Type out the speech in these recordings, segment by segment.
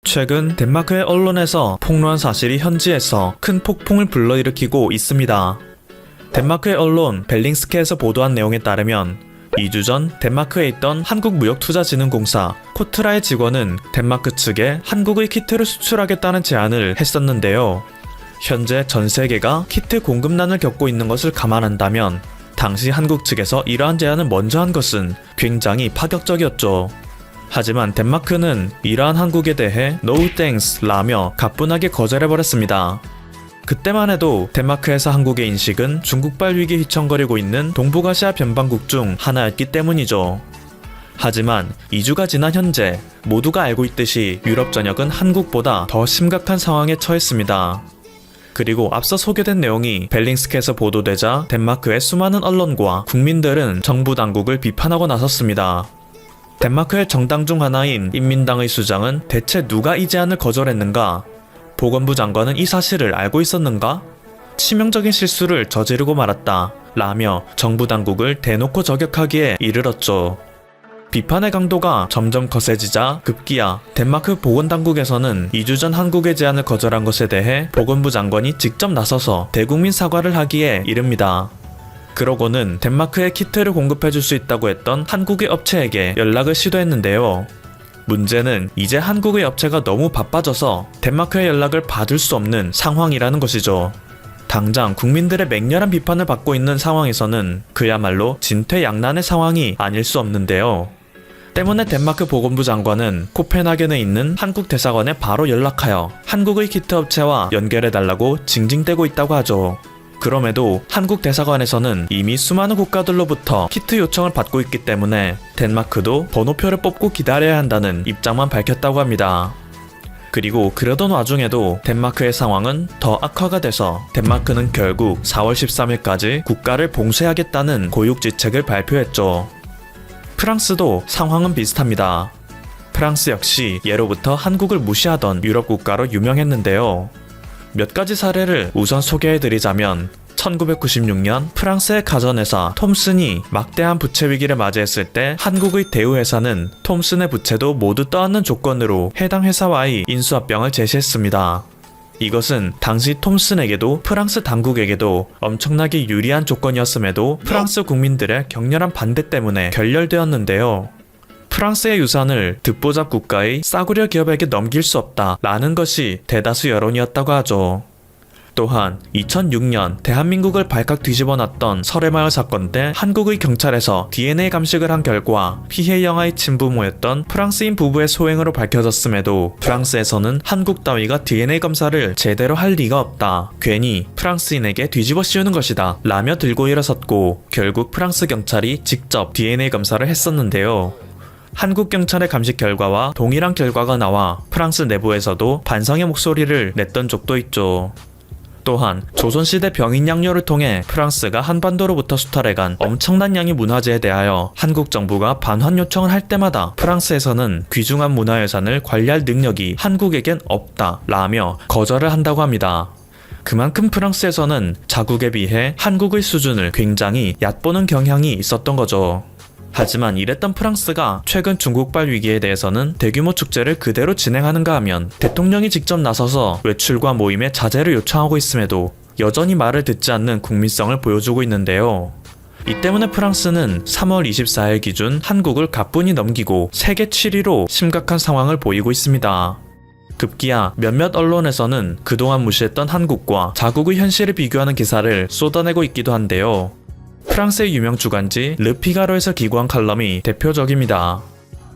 최근 덴마크의 언론에서 폭로한 사실이 현지에서 큰 폭풍을 불러일으키고 있습니다. 덴마크의 언론 벨링스케에서 보도한 내용에 따르면 2주 전 덴마크에 있던 한국무역투자진흥공사 코트라의 직원은 덴마크 측에 한국의 키트를 수출하겠다는 제안을 했었는데요. 현재 전 세계가 키트 공급난을 겪고 있는 것을 감안한다면 당시 한국 측에서 이러한 제안을 먼저 한 것은 굉장히 파격적이었죠. 하지만 덴마크는 이러한 한국에 대해 No thanks 라며 가뿐하게 거절해버렸습니다. 그때만 해도 덴마크에서 한국의 인식은 중국발 위기에 휘청거리고 있는 동북아시아 변방국 중 하나였기 때문이죠. 하지만 2주가 지난 현재 모두가 알고 있듯이 유럽 전역은 한국보다 더 심각한 상황에 처했습니다. 그리고 앞서 소개된 내용이 벨링스케에서 보도되자 덴마크의 수많은 언론과 국민들은 정부 당국을 비판하고 나섰습니다. 덴마크의 정당 중 하나인 인민당의 수장은 대체 누가 이 제안을 거절했는가? 보건부 장관은 이 사실을 알고 있었는가? 치명적인 실수를 저지르고 말았다 라며 정부 당국을 대놓고 저격하기에 이르렀죠. 비판의 강도가 점점 거세지자 급기야 덴마크 보건당국에서는 2주 전 한국의 제안을 거절한 것에 대해 보건부 장관이 직접 나서서 대국민 사과를 하기에 이릅니다. 그러고는 덴마크에 키트를 공급해줄 수 있다고 했던 한국의 업체에게 연락을 시도했는데요. 문제는 이제 한국의 업체가 너무 바빠져서 덴마크의 연락을 받을 수 없는 상황이라는 것이죠. 당장 국민들의 맹렬한 비판을 받고 있는 상황에서는 그야말로 진퇴양난의 상황이 아닐 수 없는데요. 때문에 덴마크 보건부 장관은 코펜하겐에 있는 한국 대사관에 바로 연락하여 한국의 키트 업체와 연결해달라고 징징대고 있다고 하죠. 그럼에도 한국 대사관에서는 이미 수많은 국가들로부터 키트 요청을 받고 있기 때문에 덴마크도 번호표를 뽑고 기다려야 한다는 입장만 밝혔다고 합니다. 그리고 그러던 와중에도 덴마크의 상황은 더 악화가 돼서 덴마크는 결국 4월 13일까지 국가를 봉쇄하겠다는 고육지책을 발표했죠. 프랑스도 상황은 비슷합니다. 프랑스 역시 예로부터 한국을 무시하던 유럽 국가로 유명했는데요. 몇 가지 사례를 우선 소개해드리자면 1996년 프랑스의 가전회사 톰슨이 막대한 부채 위기를 맞이했을 때 한국의 대우회사는 톰슨의 부채도 모두 떠안는 조건으로 해당 회사와의 인수합병을 제시했습니다. 이것은 당시 톰슨에게도 프랑스 당국에게도 엄청나게 유리한 조건이었음에도 프랑스 국민들의 격렬한 반대 때문에 결렬되었는데요. 프랑스의 유산을 듣보잡 국가의 싸구려 기업에게 넘길 수 없다 라는 것이 대다수 여론이었다고 하죠. 또한 2006년 대한민국을 발칵 뒤집어놨던 설해마을 사건 때 한국의 경찰에서 DNA 감식을 한 결과 피해 영아의 친부모였던 프랑스인 부부의 소행으로 밝혀졌음에도 프랑스에서는 한국 따위가 DNA 검사를 제대로 할 리가 없다. 괜히 프랑스인에게 뒤집어 씌우는 것이다 라며 들고 일어섰고 결국 프랑스 경찰이 직접 DNA 검사를 했었는데요. 한국 경찰의 감식 결과와 동일한 결과가 나와 프랑스 내부에서도 반성의 목소리를 냈던 적도 있죠. 또한 조선시대 병인 양요를 통해 프랑스가 한반도로부터 수탈해간 엄청난 양의 문화재에 대하여 한국 정부가 반환 요청을 할 때마다 프랑스에서는 귀중한 문화유산을 관리할 능력이 한국에겐 없다 라며 거절을 한다고 합니다. 그만큼 프랑스에서는 자국에 비해 한국의 수준을 굉장히 얕보는 경향이 있었던 거죠. 하지만 이랬던 프랑스가 최근 중국발 위기에 대해서는 대규모 축제를 그대로 진행하는가 하면 대통령이 직접 나서서 외출과 모임의 자제를 요청하고 있음에도 여전히 말을 듣지 않는 국민성을 보여주고 있는데요. 이 때문에 프랑스는 3월 24일 기준 한국을 가뿐히 넘기고 세계 7위로 심각한 상황을 보이고 있습니다. 급기야 몇몇 언론에서는 그동안 무시했던 한국과 자국의 현실을 비교하는 기사를 쏟아내고 있기도 한데요. 프랑스의 유명 주간지 르피가로에서 기고한 칼럼이 대표적입니다.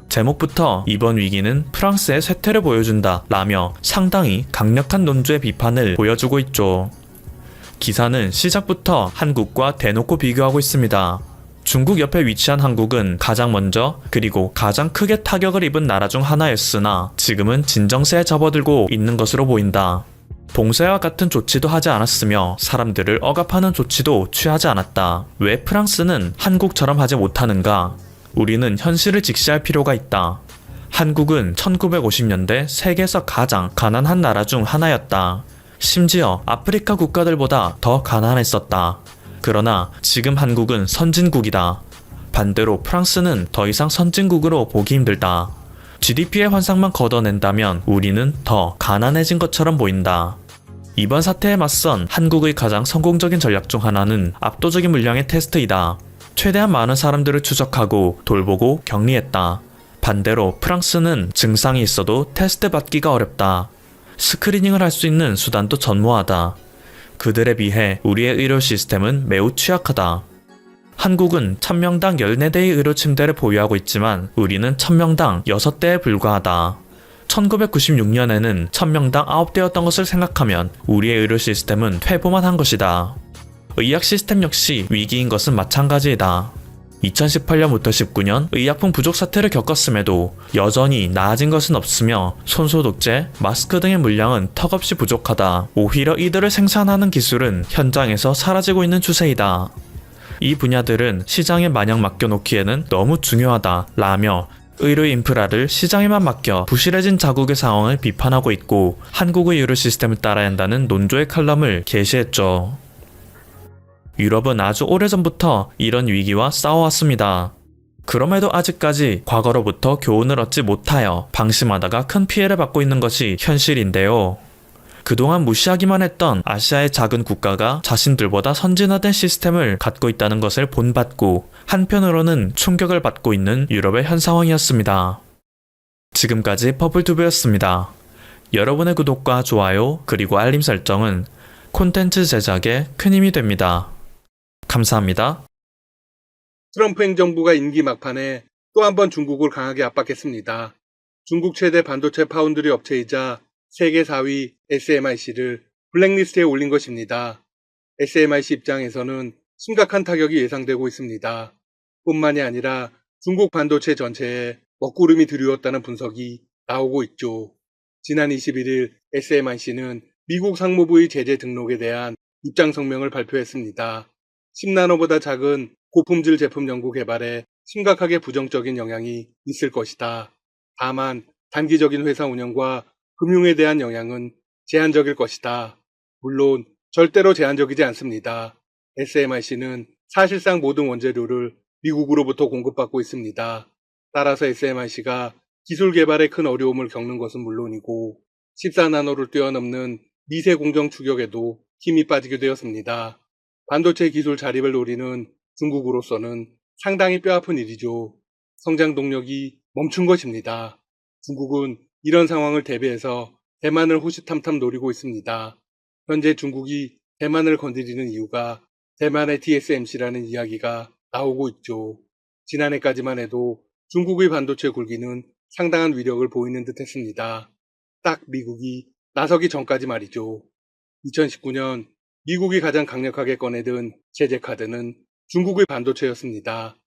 제목부터 이번 위기는 프랑스의 쇠퇴를 보여준다 라며 상당히 강력한 논조의 비판을 보여주고 있죠. 기사는 시작부터 한국과 대놓고 비교하고 있습니다. 중국 옆에 위치한 한국은 가장 먼저 그리고 가장 크게 타격을 입은 나라 중 하나였으나 지금은 진정세에 접어들고 있는 것으로 보인다. 봉쇄와 같은 조치도 하지 않았으며 사람들을 억압하는 조치도 취하지 않았다. 왜 프랑스는 한국처럼 하지 못하는가? 우리는 현실을 직시할 필요가 있다. 한국은 1950년대 세계에서 가장 가난한 나라 중 하나였다. 심지어 아프리카 국가들보다 더 가난했었다. 그러나 지금 한국은 선진국이다. 반대로 프랑스는 더 이상 선진국으로 보기 힘들다. GDP의 환상만 걷어낸다면 우리는 더 가난해진 것처럼 보인다. 이번 사태에 맞선 한국의 가장 성공적인 전략 중 하나는 압도적인 물량의 테스트이다. 최대한 많은 사람들을 추적하고 돌보고 격리했다. 반대로 프랑스는 증상이 있어도 테스트 받기가 어렵다. 스크리닝을 할 수 있는 수단도 전무하다. 그들에 비해 우리의 의료 시스템은 매우 취약하다. 한국은 1000명당 14대의 의료 침대를 보유하고 있지만 우리는 1000명당 6대에 불과하다. 1996년에는 1000명당 9대였던 것을 생각하면 우리의 의료 시스템은 퇴보만 한 것이다. 의학 시스템 역시 위기인 것은 마찬가지이다. 2018년부터 19년 의약품 부족 사태를 겪었음에도 여전히 나아진 것은 없으며 손소독제, 마스크 등의 물량은 턱없이 부족하다. 오히려 이들을 생산하는 기술은 현장에서 사라지고 있는 추세이다. 이 분야들은 시장에 마냥 맡겨놓기에는 너무 중요하다 라며 의료 인프라를 시장에만 맡겨 부실해진 자국의 상황을 비판하고 있고 한국의 의료 시스템을 따라야 한다는 논조의 칼럼을 게시했죠. 유럽은 아주 오래전부터 이런 위기와 싸워왔습니다. 그럼에도 아직까지 과거로부터 교훈을 얻지 못하여 방심하다가 큰 피해를 받고 있는 것이 현실인데요. 그동안 무시하기만 했던 아시아의 작은 국가가 자신들보다 선진화된 시스템을 갖고 있다는 것을 본받고 한편으로는 충격을 받고 있는 유럽의 현 상황이었습니다. 지금까지 퍼플튜브였습니다. 여러분의 구독과 좋아요 그리고 알림 설정은 콘텐츠 제작에 큰 힘이 됩니다. 감사합니다. 트럼프 행정부가 임기 막판에 또 한 번 중국을 강하게 압박했습니다. 중국 최대 반도체 파운드리 업체이자 세계 4위 SMIC를 블랙리스트에 올린 것입니다. SMIC 입장에서는 심각한 타격이 예상되고 있습니다. 뿐만이 아니라 중국 반도체 전체에 먹구름이 드리웠다는 분석이 나오고 있죠. 지난 21일 SMIC는 미국 상무부의 제재 등록에 대한 입장 성명을 발표했습니다. 10나노보다 작은 고품질 제품 연구 개발에 심각하게 부정적인 영향이 있을 것이다. 다만 단기적인 회사 운영과 금융에 대한 영향은 제한적일 것이다. 물론 절대로 제한적이지 않습니다. SMIC는 사실상 모든 원재료를 미국으로부터 공급받고 있습니다. 따라서 SMIC가 기술 개발에 큰 어려움을 겪는 것은 물론이고 14나노를 뛰어넘는 미세 공정 추격에도 힘이 빠지게 되었습니다. 반도체 기술 자립을 노리는 중국으로서는 상당히 뼈아픈 일이죠. 성장 동력이 멈춘 것입니다. 중국은 이런 상황을 대비해서 대만을 호시탐탐 노리고 있습니다. 현재 중국이 대만을 건드리는 이유가 대만의 TSMC라는 이야기가 나오고 있죠. 지난해까지만 해도 중국의 반도체 굴기는 상당한 위력을 보이는 듯 했습니다. 딱 미국이 나서기 전까지 말이죠. 2019년 미국이 가장 강력하게 꺼내든 제재 카드는 중국의 반도체였습니다.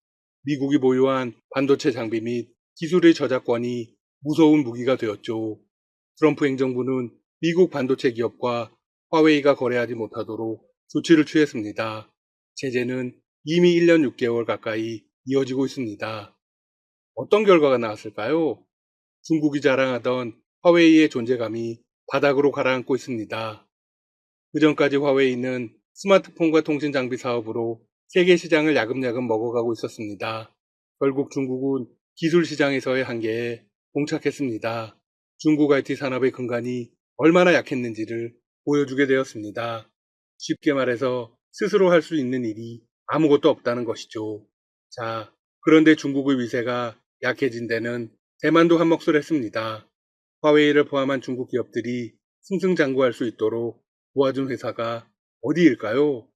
미국이 보유한 반도체 장비 및 기술의 저작권이 무서운 무기가 되었죠. 트럼프 행정부는 미국 반도체 기업과 화웨이가 거래하지 못하도록 조치를 취했습니다. 제재는 이미 1년 6개월 가까이 이어지고 있습니다. 어떤 결과가 나왔을까요? 중국이 자랑하던 화웨이의 존재감이 바닥으로 가라앉고 있습니다. 그전까지 화웨이는 스마트폰과 통신 장비 사업으로 세계 시장을 야금야금 먹어가고 있었습니다. 결국 중국은 기술 시장에서의 한계에 봉착했습니다. 중국 IT 산업의 근간이 얼마나 약했는지를 보여주게 되었습니다. 쉽게 말해서 스스로 할 수 있는 일이 아무것도 없다는 것이죠. 자, 그런데 중국의 위세가 약해진 데는 대만도 한몫을 했습니다. 화웨이를 포함한 중국 기업들이 승승장구할 수 있도록 도와준 회사가 어디일까요?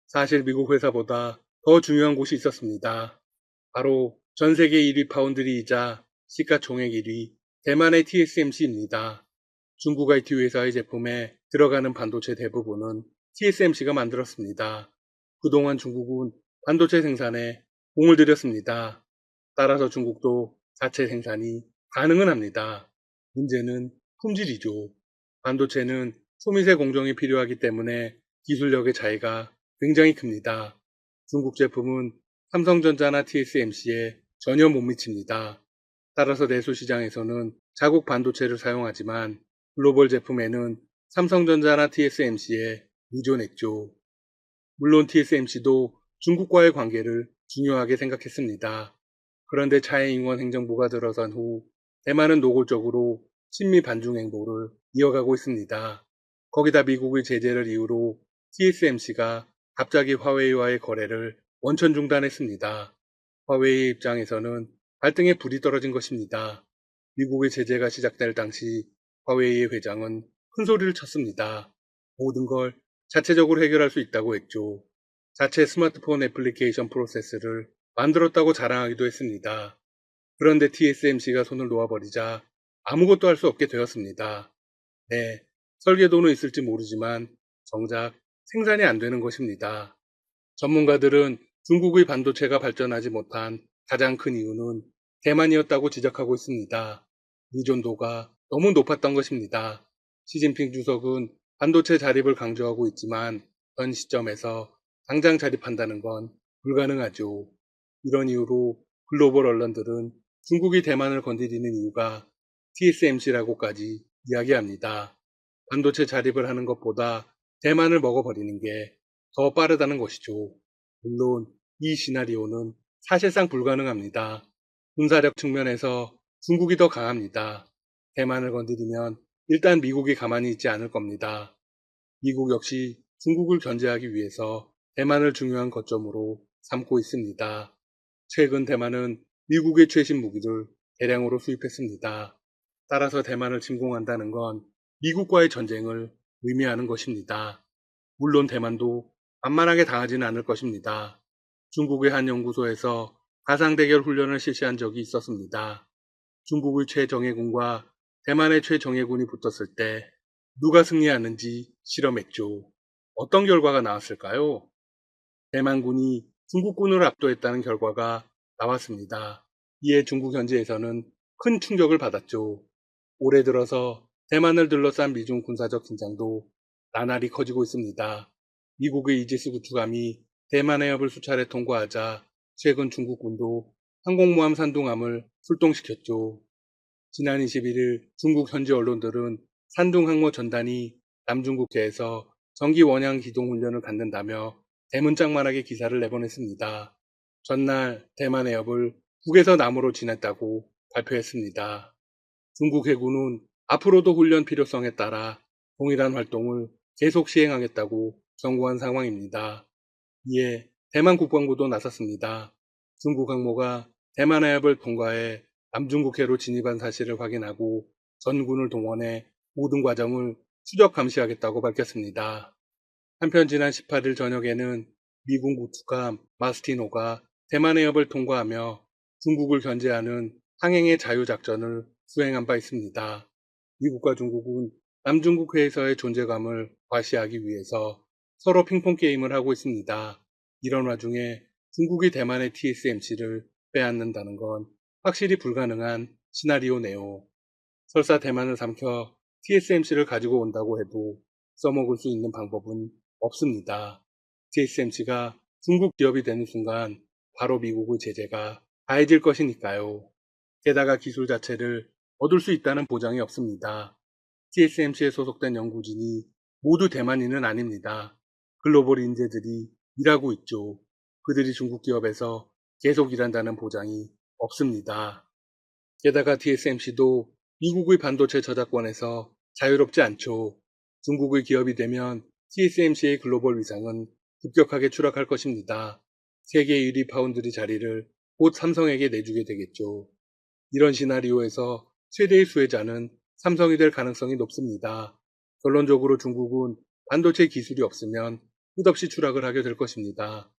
사실 미국 회사보다 더 중요한 곳이 있었습니다. 바로 전 세계 1위 파운드리이자 시가총액 1위 대만의 TSMC입니다. 중국 IT 회사의 제품에 들어가는 반도체 대부분은 TSMC가 만들었습니다. 그동안 중국은 반도체 생산에 공을 들였습니다. 따라서 중국도 자체 생산이 가능은 합니다. 문제는 품질이죠. 반도체는 소미세 공정이 필요하기 때문에 기술력의 차이가 굉장히 큽니다. 중국 제품은 삼성전자나 TSMC에 전혀 못 미칩니다. 따라서 내수 시장에서는 자국 반도체를 사용하지만 글로벌 제품에는 삼성전자나 TSMC에 의존했죠. 물론 TSMC도 중국과의 관계를 중요하게 생각했습니다. 그런데 차이잉원 행정부가 들어선 후 대만은 노골적으로 친미 반중 행보를 이어가고 있습니다. 거기다 미국의 제재를 이유로 TSMC가 갑자기 화웨이와의 거래를 원천 중단했습니다. 화웨이 입장에서는 발등에 불이 떨어진 것입니다. 미국의 제재가 시작될 당시 화웨이의 회장은 큰 소리를 쳤습니다. 모든 걸 자체적으로 해결할 수 있다고 했죠. 자체 스마트폰 애플리케이션 프로세스를 만들었다고 자랑하기도 했습니다. 그런데 TSMC가 손을 놓아버리자 아무것도 할 수 없게 되었습니다. 네, 설계도는 있을지 모르지만 정작 생산이 안 되는 것입니다. 전문가들은 중국의 반도체가 발전하지 못한 가장 큰 이유는 대만이었다고 지적하고 있습니다. 의존도가 너무 높았던 것입니다. 시진핑 주석은 반도체 자립을 강조하고 있지만 현 시점에서 당장 자립한다는 건 불가능하죠. 이런 이유로 글로벌 언론들은 중국이 대만을 건드리는 이유가 TSMC라고까지 이야기합니다. 반도체 자립을 하는 것보다 대만을 먹어버리는 게 더 빠르다는 것이죠. 물론 이 시나리오는 사실상 불가능합니다. 군사력 측면에서 중국이 더 강합니다. 대만을 건드리면 일단 미국이 가만히 있지 않을 겁니다. 미국 역시 중국을 견제하기 위해서 대만을 중요한 거점으로 삼고 있습니다. 최근 대만은 미국의 최신 무기를 대량으로 수입했습니다. 따라서 대만을 침공한다는 건 미국과의 전쟁을 의미하는 것입니다. 물론 대만도 만만하게 당하지는 않을 것입니다. 중국의 한 연구소에서 가상대결 훈련을 실시한 적이 있었습니다. 중국의 최정예군과 대만의 최정예군이 붙었을 때 누가 승리하는지 실험했죠. 어떤 결과가 나왔을까요? 대만군이 중국군을 압도했다는 결과가 나왔습니다. 이에 중국 현지에서는 큰 충격을 받았죠. 올해 들어서 대만을 둘러싼 미중 군사적 긴장도 나날이 커지고 있습니다. 미국의 이지스 구축함이 대만 해협을 수차례 통과하자 최근 중국군도 항공모함 산둥함을 출동시켰죠. 지난 21일 중국 현지 언론들은 산둥항모 전단이 남중국해에서 전기 원양 기동 훈련을 갖는다며 대문짝만하게 기사를 내보냈습니다. 전날 대만 해협을 북에서 남으로 지냈다고 발표했습니다. 중국 해군은 앞으로도 훈련 필요성에 따라 동일한 활동을 계속 시행하겠다고 경고한 상황입니다. 이에 대만 국방부도 나섰습니다. 중국 항모가 대만 해협을 통과해 남중국해로 진입한 사실을 확인하고 전군을 동원해 모든 과정을 추적 감시하겠다고 밝혔습니다. 한편 지난 18일 저녁에는 미군 구축함 마스티노가 대만 해협을 통과하며 중국을 견제하는 항행의 자유작전을 수행한 바 있습니다. 미국과 중국은 남중국해에서의 존재감을 과시하기 위해서 서로 핑퐁 게임을 하고 있습니다. 이런 와중에 중국이 대만의 TSMC를 빼앗는다는 건 확실히 불가능한 시나리오네요. 설사 대만을 삼켜 TSMC를 가지고 온다고 해도 써먹을 수 있는 방법은 없습니다. TSMC가 중국 기업이 되는 순간 바로 미국의 제재가 가해질 것이니까요. 게다가 기술 자체를 얻을 수 있다는 보장이 없습니다. TSMC에 소속된 연구진이 모두 대만인은 아닙니다. 글로벌 인재들이 일하고 있죠. 그들이 중국 기업에서 계속 일한다는 보장이 없습니다. 게다가 TSMC도 미국의 반도체 저작권에서 자유롭지 않죠. 중국의 기업이 되면 TSMC의 글로벌 위상은 급격하게 추락할 것입니다. 세계 1위 파운드리 자리를 곧 삼성에게 내주게 되겠죠. 이런 시나리오에서 최대의 수혜자는 삼성이 될 가능성이 높습니다. 결론적으로 중국은 반도체 기술이 없으면 끝없이 추락을 하게 될 것입니다.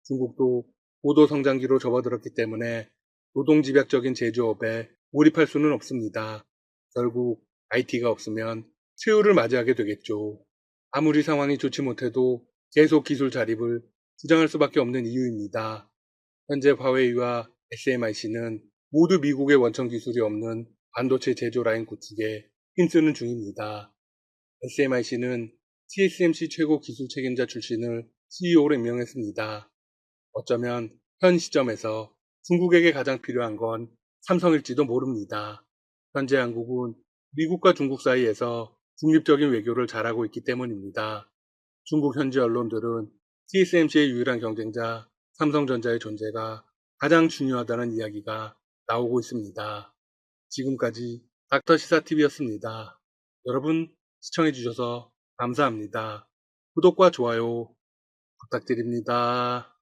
중국도 고도 성장기로 접어들었기 때문에 노동집약적인 제조업에 몰입할 수는 없습니다. 결국 IT가 없으면 최후를 맞이하게 되겠죠. 아무리 상황이 좋지 못해도 계속 기술 자립을 주장할 수밖에 없는 이유입니다. 현재 화웨이와 SMIC는 모두 미국의 원천 기술이 없는 반도체 제조 라인 구축에 힘쓰는 중입니다. SMIC는 TSMC 최고 기술 책임자 출신을 CEO로 임명했습니다. 어쩌면 현 시점에서 중국에게 가장 필요한 건 삼성일지도 모릅니다. 현재 한국은 미국과 중국 사이에서 중립적인 외교를 잘하고 있기 때문입니다. 중국 현지 언론들은 TSMC의 유일한 경쟁자 삼성전자의 존재가 가장 중요하다는 이야기가 나오고 있습니다. 지금까지 닥터시사TV였습니다. 여러분 시청해주셔서 감사합니다. 구독과 좋아요 부탁드립니다.